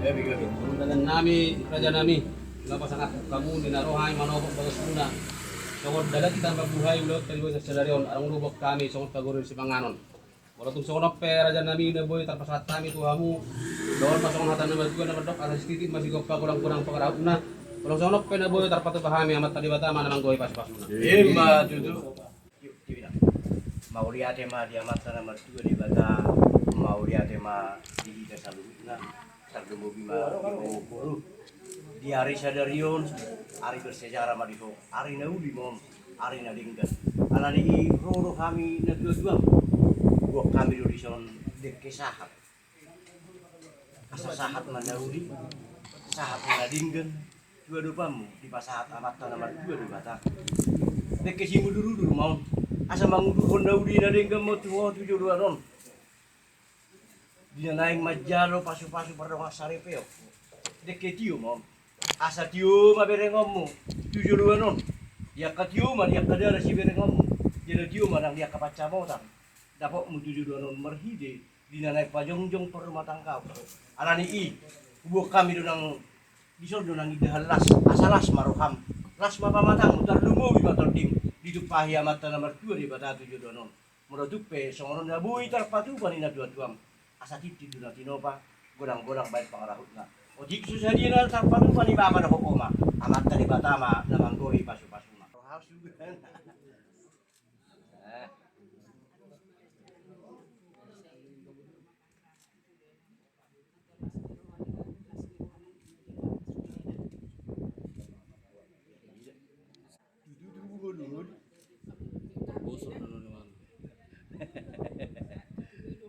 Undangan nami, raja nami, lapas anak kamu dinarohay manobok bagas muna. Songod dagat kita mabuhay ulot kaliwa sa senaryon, arang lubok kami songod kagurin si Panganon. Wala tung songod pe raja nami na boy tarpasat kami tuhamu. Doon pasong hatan na madugan na madok atas titit masigop pa kurang-kurang pakarap na. Walang songod pe na boy tarpatu bahami amat tadi bata mana manggoy pas-pas muna. Ima tutu. Mauriate ma dia mata nama dua di bata. Mauriate ma di desa Lubna. Sardumo bima guru. Di hari sadarion, hari bersejarah madiho. Hari naudi mom, hari nadingkan. Alani roro kami nadua-dua. Buat kami di son deke sahat. Asa sahat manaudi. Sahat nadingkan. Dua-dua pamu di pasahat amat nama dua di bata. Deke simu dulu mau. Asa mangudu hondaudi nadingkan mau tuh 72 ron. Dia naik majalo pasu-pasu pardong asarepeo. Deke tiu mom. Asa tiu mabere ngomu. 72 non. Dia katiu ma dia kadara si bere ngomu. Dia tiu marang dia kapaca motan. Dapat mu 72 non merhide. Dia naik pajongjong per rumah tangga. Alani i. Buat kami donang bisol donang ide las asalas maroham. Las mapa matang mutar lumo bi motor tim. Ditupahi amat nomor 2 di bata 72 non. Merodupe songoron dabui tarpatu panina dua tuam. Asa titi duna tinopa godang-godang baik pangarahutna. Ojik susah dia na tarpatu pani baba na hokoma. Amat tadi batama na manggoi pasu-pasuna. Harus juga.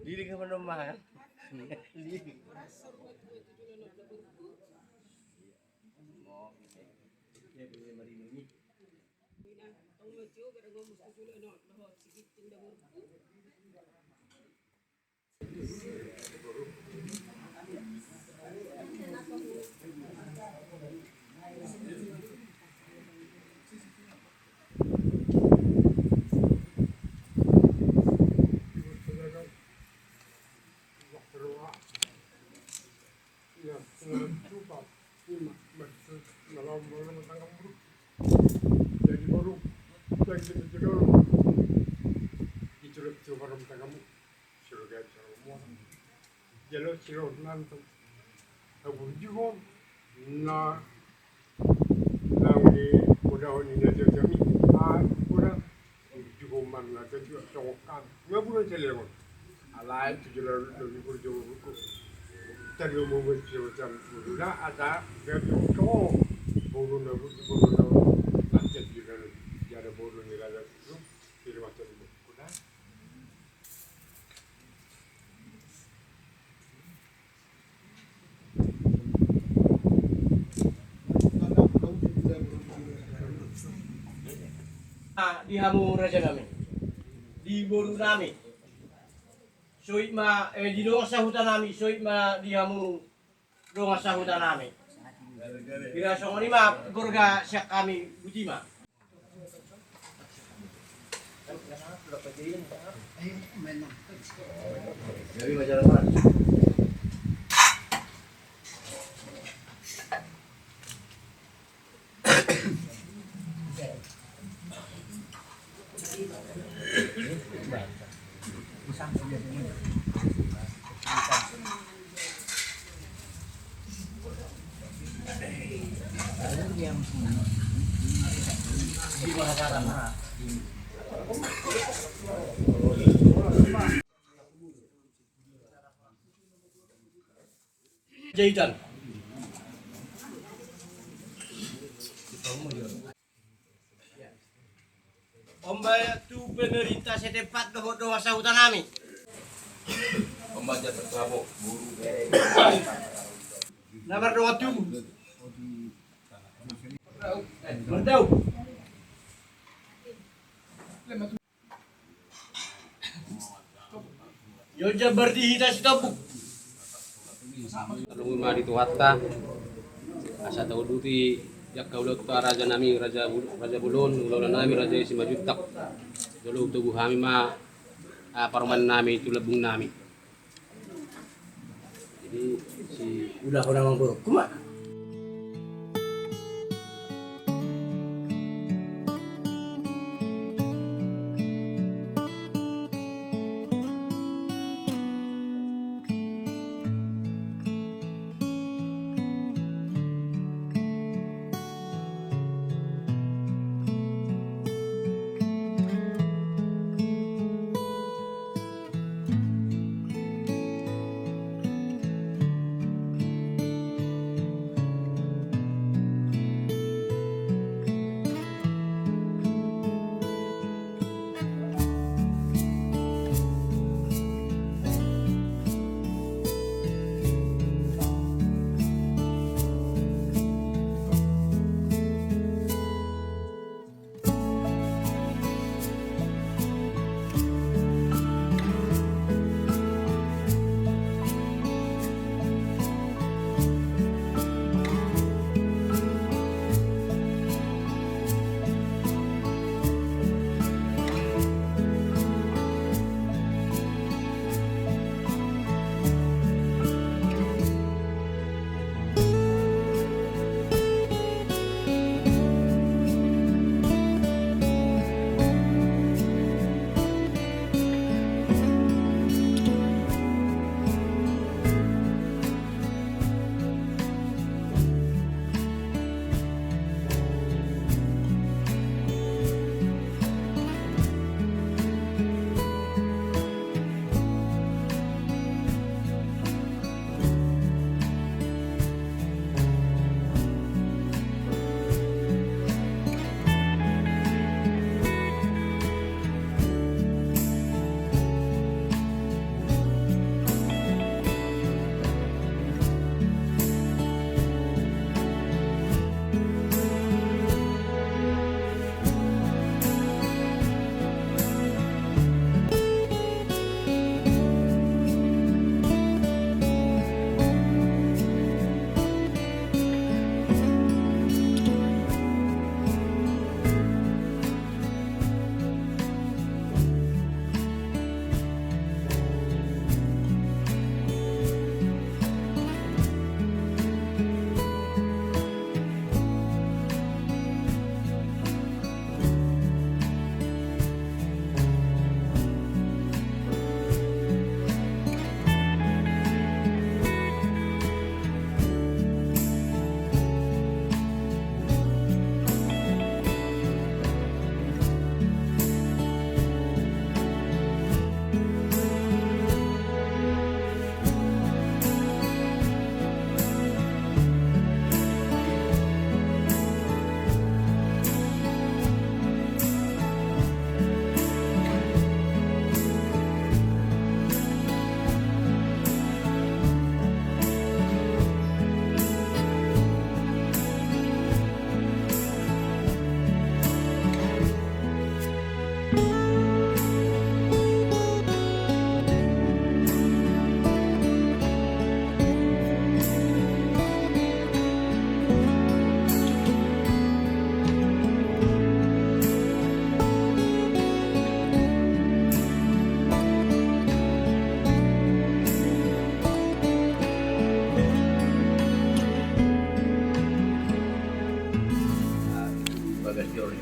Dili ka manaman. Dili. Jadi baru lagi juga diculik coba rom tangamu suruh semua jelo siro nanti aku juga na nangi udah ini aja kami udah juga mana juga sokan nggak boleh celewon alai tujuh lebih berjauh buku tadi mau berjauh jam udah ada berjauh boru na lanjut juga ada boru ni ada tu di rumah tu kuna Di hamu raja nami. Di boru nami. Soit ma di doang sahutan nami, soit ma di hamu doang sahutan nami. Bila song lima gurga siak kami butima. Jadi majalah mana? Di mana sekarang? Jahitan. Ombak tu pemerintah setempat doa sahutan kami. Pembaca terkabuk buru. Nomor doa tu. Mantau. Yoja berdihita si topuk. Nunggu mah dituhatta. Asa tahu duti jak kaulot ta raja nami raja bulun ulo nami raja si majutak. Dulu tubuh kami mah paruman nami itu lebung nami. Jadi si udah ko namang buruk kumana.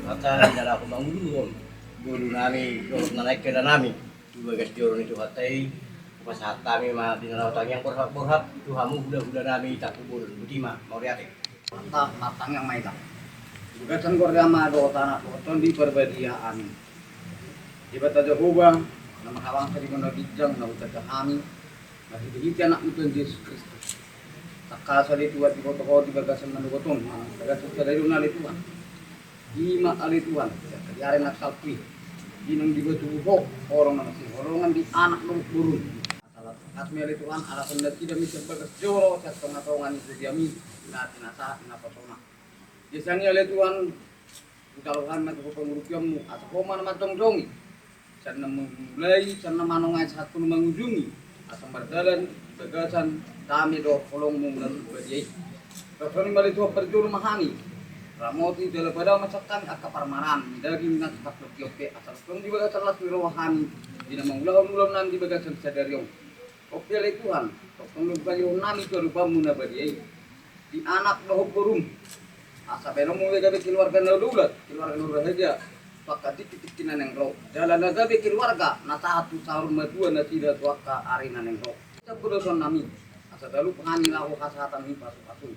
Hata dala ko mangulun. Gulu nami, gulu naik ke nami. Juga guys diorong itu hatai pas hatami mah dinaraw yang berhak tuhamu hula nami tak kubur budima mauriate. Mata matang yang main. Gugatan korgama do tanah koton di perbediaan. Ibat Jehovah nama hawang tadi kono bijang na uta kami. Masih begitu anak itu Yesus Kristus. Takasa di tuat di kota di bagasan na koton. Bagasan dari runal itu kan. Lima kali Tuhan, kalian nak sapi, inung di betuho orang masih orongan di anak burung. Asalat kasmeli Tuhan, ala pendat tidak bisa berkesjoro, saya pengatongan itu diami, nanti nasa, napa sona. Biasanya oleh Tuhan, kalau kan mati pengurupiamu, atau koman matong dongi, sana memulai, sana manongai satu mengunjungi, asam berjalan, bagasan, kami do kolongmu dan berjai. Kalau balik Tuhan berjuru mahani. Ramoti dalam pada masakan akaparmanan daging nak tak oke asal pun di bagasan las rohani di nama ulah nanti bagasan sadariong oke le Tuhan Tong kayo nami ko rupa muna badi di anak doh kurum asa pero mo gabi keluarga na lulat keluarga saja paka titik yang ro jalan na gabi keluarga na satu sahur madua na tidak tuaka arina neng ro kita kudoson nami asa dalu pengani lahu kasatan ni pasu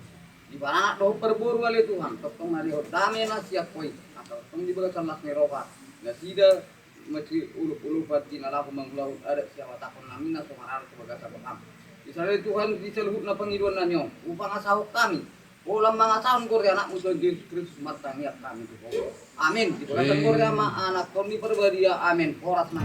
di barana doh perburu ale Tuhan tong mari dame na siap koi atau tong di bagas salas ni roha na tidak mesti ulu pati na lahu manglau ada siapa takon nami na sumarar sebagai sabam Israel Tuhan diceluhut na pangiduan na nyo upang asahok kami ulang mga tahun Korea anak musuh Yesus Kristus matangnya kami Amin di pagkatan Korea ma anak kami perbadia amin horas na